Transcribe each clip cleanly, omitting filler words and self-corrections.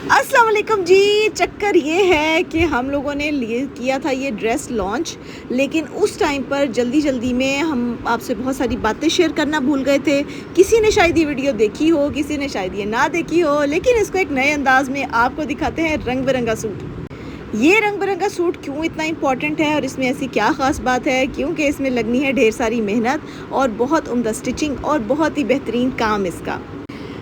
अस्सलाम वालेकुम जी। चक्कर ये है कि हम लोगों ने लिए किया था ये ड्रेस लॉन्च, लेकिन उस टाइम पर जल्दी में हम आपसे बहुत सारी बातें शेयर करना भूल गए थे। किसी ने शायद ये वीडियो देखी हो, किसी ने शायद ये ना देखी हो, लेकिन इसको एक नए अंदाज में आपको दिखाते हैं रंग बिरंगा सूट। ये रंग बिरंगा सूट क्यों इतना इम्पॉर्टेंट है और इसमें ऐसी क्या ख़ास बात है, क्योंकि इसमें लगनी है ढेर सारी मेहनत और बहुत उम्दा स्टिचिंग और बहुत ही बेहतरीन काम इसका।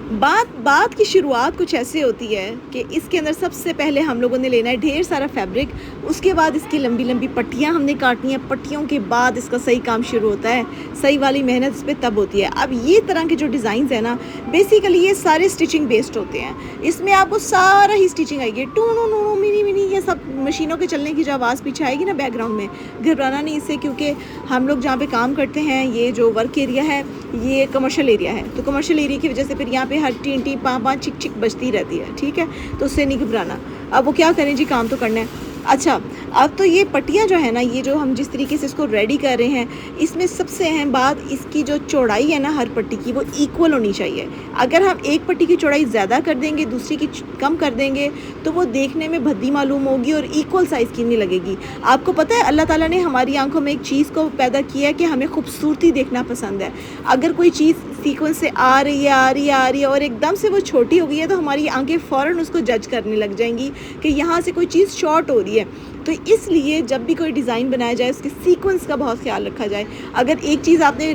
बात की शुरुआत कुछ ऐसे होती है कि इसके अंदर सबसे पहले हम लोगों ने लेना है ढेर सारा फैब्रिक। उसके बाद इसकी लंबी लंबी पट्टियाँ हमने काटनी है। पट्टियों के बाद इसका सही काम शुरू होता है। सही वाली मेहनत इस पर तब होती है। अब ये तरह के जो डिज़ाइंस है ना, बेसिकली ये सारे स्टिचिंग बेस्ड होते हैं। इसमें आपको सारा ही स्टिचिंग आएगी, टू नो नो मिनी मिनी, ये सब मशीनों के चलने की जो आवाज़ पीछे आएगी ना बैकग्राउंड में, घबराना नहीं इससे, क्योंकि हम लोग जहाँ पे काम करते हैं, ये जो वर्क एरिया है ये कमर्शियल एरिया है, तो कमर्शियल एरिया की वजह से फिर यहाँ पे हर टी पाँ चिक चिक बजती रहती है, ठीक है, तो उससे नहीं घबराना। अब वो क्या करें जी, काम तो करना है। अच्छा, अब तो ये पट्टियाँ जो है ना, ये जो हम जिस तरीके से इसको रेडी कर रहे हैं, इसमें सबसे अहम बात इसकी जो चौड़ाई है ना हर पट्टी की, वो इक्वल होनी चाहिए। अगर हम एक पट्टी की चौड़ाई ज़्यादा कर देंगे, दूसरी की कम कर देंगे, तो वो देखने में भद्दी मालूम होगी और इक्वल साइज़ की नहीं लगेगी। आपको पता है अल्लाह ताला ने हमारी आंखों में एक चीज़ को पैदा किया है कि हमें खूबसूरती देखना पसंद है। अगर कोई चीज़ सीक्वेंस से आ रही है और एकदम से वो छोटी हो गई है, तो हमारी आंखें फ़ौरन उसको जज करने लग जाएंगी कि यहाँ से कोई चीज़ शॉर्ट हो रही है। तो इसलिए जब भी कोई डिज़ाइन बनाया जाए, उसके सीक्वेंस का बहुत ख्याल रखा जाए। अगर एक चीज़ आपने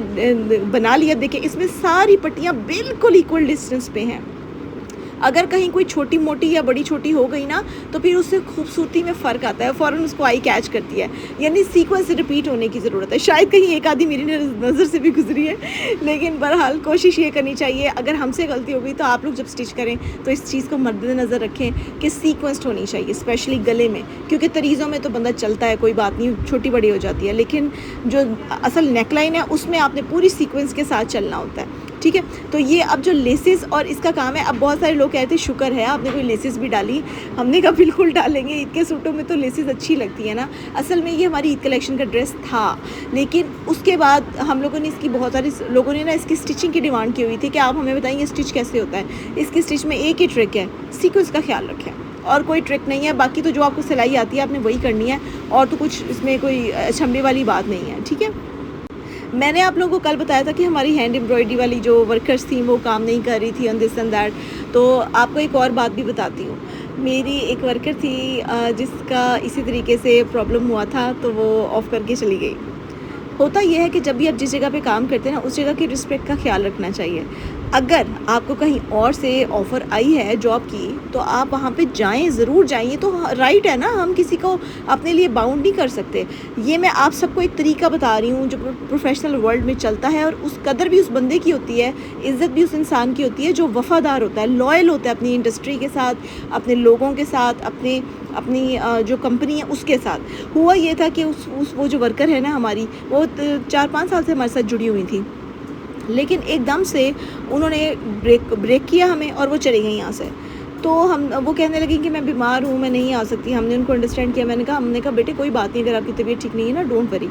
बना लिया, देखिए इसमें सारी पट्टियाँ बिल्कुल इक्वल डिस्टेंस पे हैं। अगर कहीं कोई छोटी मोटी या बड़ी छोटी हो गई ना, तो फिर उससे खूबसूरती में फ़र्क आता है, फ़ौरन उसको आई कैच करती है। यानी सीक्वेंस रिपीट होने की ज़रूरत है। शायद कहीं एक आधी मेरी नज़र से भी गुजरी है, लेकिन बहरहाल कोशिश ये करनी चाहिए। अगर हमसे गलती हो गई तो आप लोग जब स्टिच करें तो इस चीज़ को मद्देनज़र रखें कि सीक्वेंस्ड होनी चाहिए, स्पेशली गले में, क्योंकि तरीज़ों में तो बंदा चलता है, कोई बात नहीं, छोटी बड़ी हो जाती है, लेकिन जो असल नेकलाइन है उसमें आपने पूरी सीक्वेंस के साथ चलना होता है, ठीक है। तो ये अब जो लेसेस और इसका काम है, अब बहुत सारे लोग कहते हैं शुक्र है आपने कोई लेसेस भी डाली। हमने कहा बिल्कुल डालेंगे, ईद के सूटों में तो लेसेस अच्छी लगती है ना। असल में ये हमारी ईद कलेक्शन का ड्रेस था, लेकिन उसके बाद हम लोगों ने इसकी बहुत सारे लोगों ने ना इसकी स्टिचिंग की डिमांड की हुई थी कि आप हमें बताइए स्टिच कैसे होता है। इसकी स्टिच में एक ही ट्रिक है, सीक्वेंस का ख्याल रखें, और कोई ट्रिक नहीं है। बाकी तो जो आपको सिलाई आती है आपने वही करनी है, और तो कुछ इसमें कोई अचंभे वाली बात नहीं है, ठीक है। मैंने आप लोगों को कल बताया था कि हमारी हैंड एम्ब्रॉयडरी वाली जो वर्कर्स थी वो काम नहीं कर रही थी ऑन दिस एंड दैट। तो आपको एक और बात भी बताती हूँ। मेरी एक वर्कर थी जिसका इसी तरीके से प्रॉब्लम हुआ था, तो वो ऑफ़ करके चली गई। होता यह है कि जब भी आप जिस जगह पे काम करते हैं ना, उस जगह की रिस्पेक्ट का ख्याल रखना चाहिए। अगर आपको कहीं और से ऑफ़र आई है जॉब की, तो आप वहाँ पे जाएं, ज़रूर जाइए, तो राइट है ना, हम किसी को अपने लिए बाउंड नहीं कर सकते। ये मैं आप सबको एक तरीका बता रही हूँ जो प्रोफेशनल वर्ल्ड में चलता है, और उस कदर भी उस बंदे की होती है, इज़्ज़त भी उस इंसान की होती है जो वफ़ादार होता है, लॉयल होता है अपनी इंडस्ट्री के साथ, अपने लोगों के साथ, अपनी जो कंपनी है उसके साथ। हुआ ये था कि वो जो वर्कर है ना हमारी, वो 4-5 साल से हमारे साथ जुड़ी हुई थी, लेकिन एकदम से उन्होंने ब्रेक किया हमें और वो चली गई यहाँ से। तो वो कहने लगी कि मैं बीमार हूँ, मैं नहीं आ सकती। हमने उनको अंडरस्टैंड किया। हमने कहा बेटे कोई बात नहीं, अगर आपकी तबीयत ठीक नहीं है ना, डोंट वरी।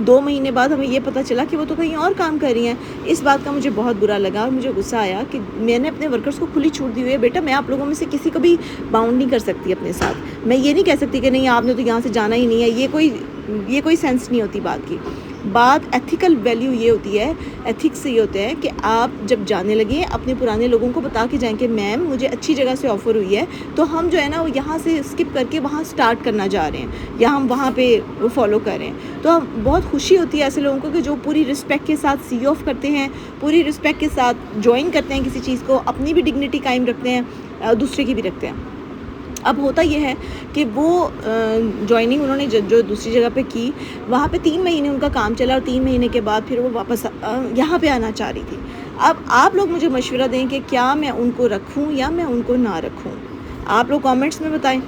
2 महीने बाद हमें ये पता चला कि वो तो कहीं और काम कर रही हैं। इस बात का मुझे बहुत बुरा लगा और मुझे गुस्सा आया कि मैंने अपने वर्कर्स को खुली छूट दी हुई है। बेटा, मैं आप लोगों में से किसी को भी बाउंड नहीं कर सकती अपने साथ। मैं ये नहीं कह सकती कि नहीं आपने तो यहाँ से जाना ही नहीं है। ये कोई सेंस नहीं होती बात की। बात एथिकल वैल्यू ये होती है, एथिक्स ये होते हैं कि आप जब जाने लगे अपने पुराने लोगों को बता के जाएं कि मैम मुझे अच्छी जगह से ऑफ़र हुई है, तो हम जो है ना वो यहाँ से स्किप करके वहाँ स्टार्ट करना जा रहे हैं, या हम वहाँ पे वो फॉलो कर रहे हैं। तो हम बहुत खुशी होती है ऐसे लोगों को कि जो पूरी रिस्पेक्ट के साथ सी ऑफ करते हैं, पूरी रिस्पेक्ट के साथ ज्वाइन करते हैं किसी चीज़ को, अपनी भी डिग्निटी कायम रखते हैं, दूसरे की भी रखते हैं। अब होता यह है कि वो जॉइनिंग उन्होंने जो दूसरी जगह पे की, वहाँ पे 3 महीने उनका काम चला, और 3 महीने के बाद फिर वो वापस यहाँ पे आना चाह रही थी। अब आप लोग मुझे मशवरा दें कि क्या मैं उनको रखूँ या मैं उनको ना रखूँ। आप लोग कमेंट्स में बताएं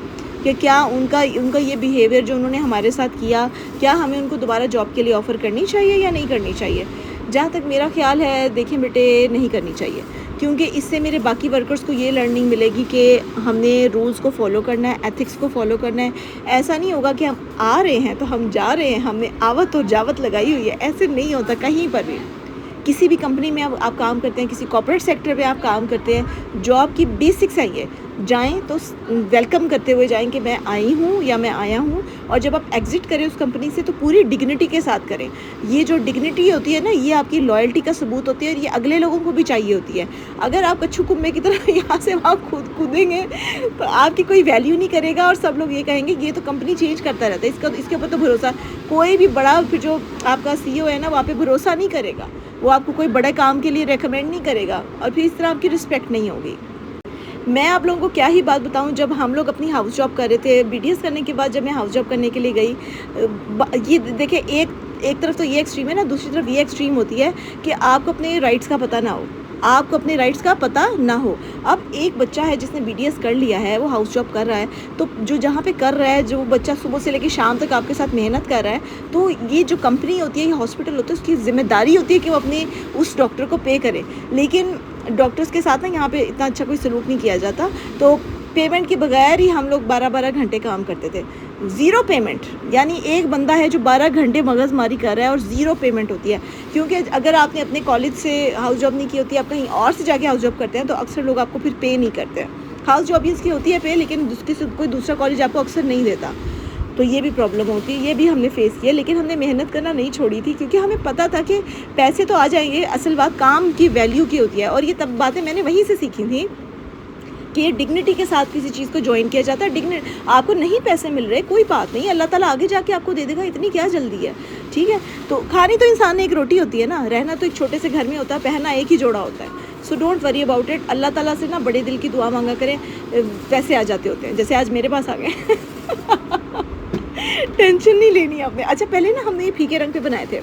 कि क्या उनका ये बिहेवियर जो उन्होंने हमारे साथ किया, क्या हमें उनको दोबारा जॉब के लिए ऑफ़र करनी चाहिए या नहीं करनी चाहिए। जहाँ तक मेरा ख्याल है, देखें बेटे, नहीं करनी चाहिए, क्योंकि इससे मेरे बाकी वर्कर्स को ये लर्निंग मिलेगी कि हमने रूल्स को फॉलो करना है, एथिक्स को फॉलो करना है। ऐसा नहीं होगा कि हम आ रहे हैं तो हम जा रहे हैं, हमने आवत और जावत लगाई हुई है। ऐसे नहीं होता कहीं पर भी। किसी भी कंपनी में आप काम करते हैं, किसी कॉर्पोरेट सेक्टर में आप काम करते हैं, जॉब की बेसिक्स है ये। जाएँ तो वेलकम करते हुए जाएँ कि मैं आई हूँ या मैं आया हूँ, और जब आप एग्ज़िट करें उस कंपनी से तो पूरी डिग्निटी के साथ करें। ये जो डिग्निटी होती है ना, ये आपकी लॉयल्टी का सबूत होती है, और ये अगले लोगों को भी चाहिए होती है। अगर आप कच्छू कुम्मे की तरह यहाँ से वहाँ कूदेंगे तो आपकी कोई वैल्यू नहीं करेगा, और सब लोग ये कहेंगे ये तो कंपनी चेंज करता रहता है, इसके ऊपर तो भरोसा, कोई भी बड़ा फिर जो आपका सीईओ है ना, वो आप पे भरोसा नहीं करेगा, वो आपको कोई बड़े काम के लिए रेकमेंड नहीं करेगा, और फिर इस तरह आपकी रिस्पेक्ट नहीं होगी। मैं आप लोगों को क्या ही बात बताऊं, जब हम लोग अपनी हाउस जॉब कर रहे थे, बीडीएस करने के बाद जब मैं हाउस जॉब करने के लिए गई, ये देखिए एक तरफ तो ये एक्सट्रीम है ना, दूसरी तरफ ये एक्सट्रीम होती है कि आपको अपने राइट्स का पता ना हो, आपको अपने राइट्स का पता ना हो। अब एक बच्चा है जिसने बीडीएस कर लिया है, वो हाउस जॉब कर रहा है, तो जो जहाँ पे कर रहा है, जो बच्चा सुबह से लेकर शाम तक आपके साथ मेहनत कर रहा है, तो ये जो कंपनी होती है, ये हॉस्पिटल होता है, उसकी ज़िम्मेदारी होती है कि वो अपने उस डॉक्टर को पे करे। लेकिन डॉक्टर्स के साथ ना यहाँ पे इतना अच्छा कोई सलूक नहीं किया जाता, तो पेमेंट के बगैर ही हम लोग 12-12 घंटे काम करते थे, ज़ीरो पेमेंट। यानी एक बंदा है जो 12 घंटे मगजमारी कर रहा है और ज़ीरो पेमेंट होती है। क्योंकि अगर आपने अपने कॉलेज से हाउस जॉब नहीं की होती, आप कहीं और से जाके हाउस जॉब करते हैं, तो अक्सर लोग आपको फिर पे नहीं करते हैं। हाउस जॉब इसकी होती है पे, लेकिन कोई दूसरा कॉलेज आपको अक्सर नहीं देता, तो ये भी प्रॉब्लम होती है, ये भी हमने फेस किया। लेकिन हमने मेहनत करना नहीं छोड़ी थी, क्योंकि हमें पता था कि पैसे तो आ जाएंगे, असल बात काम की वैल्यू की होती है। और ये तब बातें मैंने वहीं से सीखी थी कि ये डिग्निटी के साथ किसी चीज़ को ज्वाइन किया जाता है। आपको नहीं पैसे मिल रहे, कोई बात नहीं, अल्लाह ताला आगे जाके आपको दे देगा, इतनी क्या जल्दी है, ठीक है। तो खानी तो इंसान ने एक रोटी होती है ना, रहना तो एक छोटे से घर में होता है, पहनना एक ही जोड़ा होता है। So don't worry about it. Allah Taala से ना बड़े दिल की दुआ मांगा करें, पैसे आ जाते होते हैं, जैसे आज मेरे पास आ गए। टेंशन नहीं लेनी आपने। अच्छा, पहले ना हमने ये फीके रंग पे बनाए थे,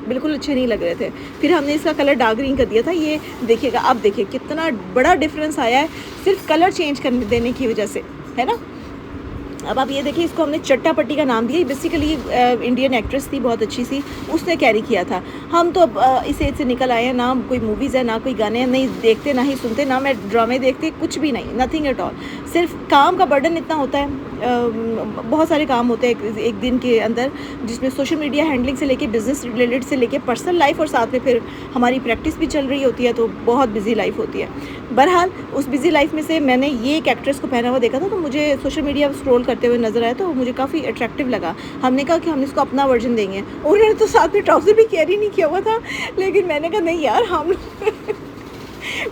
बिल्कुल अच्छे नहीं लग रहे थे, फिर हमने इसका कलर डार्क ग्रीन कर दिया था। ये देखिएगा, आप देखिए कितना बड़ा डिफरेंस आया है सिर्फ कलर चेंज करने देने की वजह से, है ना। अब आप ये देखिए, इसको हमने चट्टापट्टी का नाम दिया। बेसिकली इंडियन एक्ट्रेस थी, बहुत अच्छी सी, उसने कैरी किया था। हम तो अब इस एज से निकल आए हैं, ना कोई मूवीज़ है, ना कोई गाने नहीं देखते, ना ही सुनते, ना मैं ड्रामे देखते, कुछ भी नहीं, नथिंग एट ऑल। सिर्फ काम का बर्डन इतना होता है, बहुत सारे काम होते हैं एक दिन के अंदर, जिसमें सोशल मीडिया हैंडलिंग से लेके बिज़नेस रिलेटेड से लेके पर्सनल लाइफ, और साथ में फिर हमारी प्रैक्टिस भी चल रही होती है, तो बहुत बिजी लाइफ होती है। बहरहाल उस बिजी लाइफ में से मैंने ये एक एक्ट्रेस को पहना हुआ देखा था, तो मुझे सोशल मीडिया स्क्रॉल करते हुए नज़र आया, तो मुझे काफ़ी अट्रैक्टिव लगा। हमने कहा कि हम इसको अपना वर्जन देंगे। उन्होंने तो साथ में ट्राउज़र भी कैरी नहीं किया हुआ था, लेकिन मैंने कहा नहीं यार, हम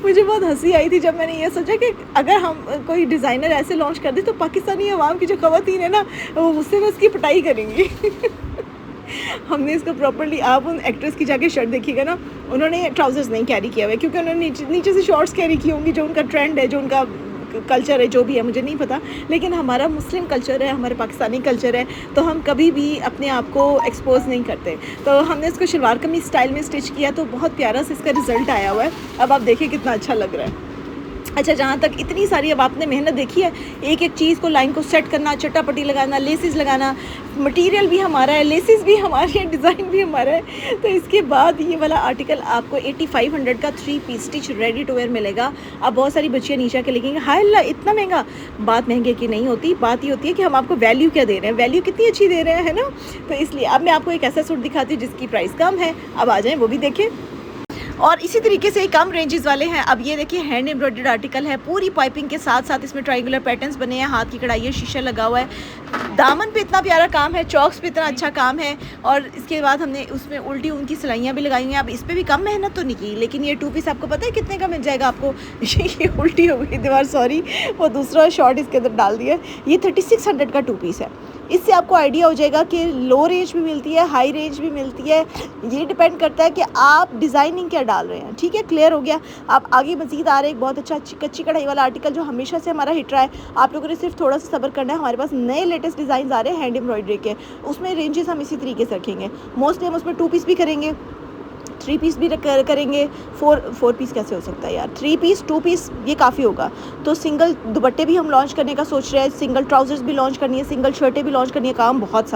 मुझे बहुत हंसी आई थी जब मैंने ये सोचा कि अगर हम कोई डिज़ाइनर ऐसे लॉन्च कर दे, तो पाकिस्तानी अवाम की जो ख़वातीन है ना, वो मुझसे बस उसकी पिटाई करेंगी। हमने इसको प्रॉपर्ली, आप उन एक्ट्रेस की जाके शर्ट देखिएगा ना, उन्होंने ट्राउज़र्स नहीं कैरी किया हुआ है, क्योंकि उन्होंने नीचे से शॉर्ट्स कैरी की होंगी, जो उनका ट्रेंड है, जो उनका कल्चर है, जो भी है मुझे नहीं पता। लेकिन हमारा मुस्लिम कल्चर है, हमारे पाकिस्तानी कल्चर है, तो हम कभी भी अपने आप को एक्सपोज नहीं करते। तो हमने इसको शलवार कमीज स्टाइल में स्टिच किया, तो बहुत प्यारा से इसका रिज़ल्ट आया हुआ है। अब आप देखिए कितना अच्छा लग रहा है। अच्छा, जहाँ तक इतनी सारी अब आपने मेहनत देखी है, एक एक चीज़ को, लाइन को सेट करना, चट्टापट्टी लगाना, लेसिस लगाना, मटेरियल भी हमारा है, लेसिस भी हमारी है, डिज़ाइन भी हमारा है। तो इसके बाद ये वाला आर्टिकल आपको 8500 का 3 piece stitch ready to wear मिलेगा। अब बहुत सारी बच्चियाँ नीचे के लिखेंगे हाय अल्लाह इतना महंगा। बात महंगे की नहीं होती, बात ये होती है कि हम आपको वैल्यू क्या दे रहे हैं, वैल्यू कितनी अच्छी दे रहे हैं, है ना। तो इसलिए अब मैं आपको एक ऐसा सूट दिखाती हूँ जिसकी प्राइस कम है। अब आ जाएँ, वो भी देखें। और इसी तरीके से कम रेंजेस वाले हैं। अब ये देखिए, हैंड एम्ब्रॉयडर्ड आर्टिकल है, पूरी पाइपिंग के साथ साथ इसमें ट्रायंगुलर पैटर्न्स बने हैं, हाथ की कढ़ाई है, शीशा लगा हुआ है, दामन पे इतना प्यारा काम है, चौक्स पे इतना अच्छा काम है, और इसके बाद हमने उसमें उल्टी उनकी सिलाइयाँ भी लगाई हैं। अब इस पर भी कम मेहनत तो नहीं की, लेकिन ये 2 पीस आपको पता है कितने का मिल जाएगा आपको। ये उल्टी हो गई दीवार, सॉरी, वो दूसरा शॉर्ट इसके अंदर डाल दिया। ये 3600 का 2 पीस है। इससे आपको आइडिया हो जाएगा कि लो रेंज भी मिलती है, हाई रेंज भी मिलती है। ये डिपेंड करता है कि आप डिज़ाइनिंग क्या डाल रहे हैं, ठीक है। क्लियर हो गया। आप आगे मज़ीद आ रहे हैं, एक बहुत अच्छा कच्ची कढ़ाई वाला आर्टिकल जो हमेशा से हमारा हिट रहा है। आप लोगों ने सिर्फ थोड़ा सा सब्र करना है, हमारे पास नए लेटेस्ट डिज़ाइन आ रहे हैं हैंड एम्ब्रॉयडरी के, उसमें रेंजेस हम इसी तरीके से रखेंगे। मोस्टली हम उसमें 2 पीस भी करेंगे, 3 पीस भी करेंगे। 4 पीस कैसे हो सकता है यार, 3 पीस 2 पीस ये काफ़ी होगा। तो सिंगल दुपट्टे भी हम लॉन्च करने का सोच रहे हैं, सिंगल ट्राउजर्स भी लॉन्च करनी है, सिंगल शर्टें भी लॉन्च करनी है। काम बहुत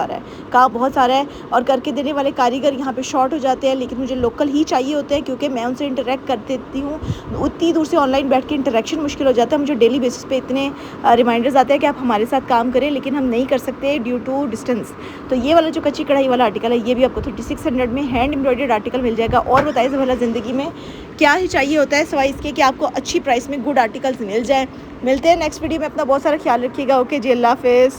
सारा है, और करके देने वाले कारीगर यहाँ पे शॉर्ट हो जाते हैं, लेकिन मुझे लोकल ही चाहिए होते हैं, क्योंकि मैं उनसे इंटरेक्ट कर देती हूँ। उतनी दूर से ऑनलाइन बैठ के इंटरेक्शन मुश्किल हो जाता है। मुझे डेली बेसिस पे इतने रिमाइंडर्स आते हैं कि आप हमारे साथ काम करें, लेकिन हम नहीं कर सकते ड्यू टू डिस्टेंस। तो ये वाला जो कच्ची कढ़ाई वाला आर्टिकल है, ये भी आपको 3600 में हैंड एम्ब्रॉयडर्ड आर्टिकल मिल जाएगा। जाएगा। और बताइए भला ज़िंदगी में क्या ही चाहिए होता है सिवाय इसके कि आपको अच्छी प्राइस में गुड आर्टिकल्स मिल जाए। मिलते हैं नेक्स्ट वीडियो में, अपना बहुत सारा ख्याल रखिएगा। ओके जी, अल्लाह हाफ़िज़।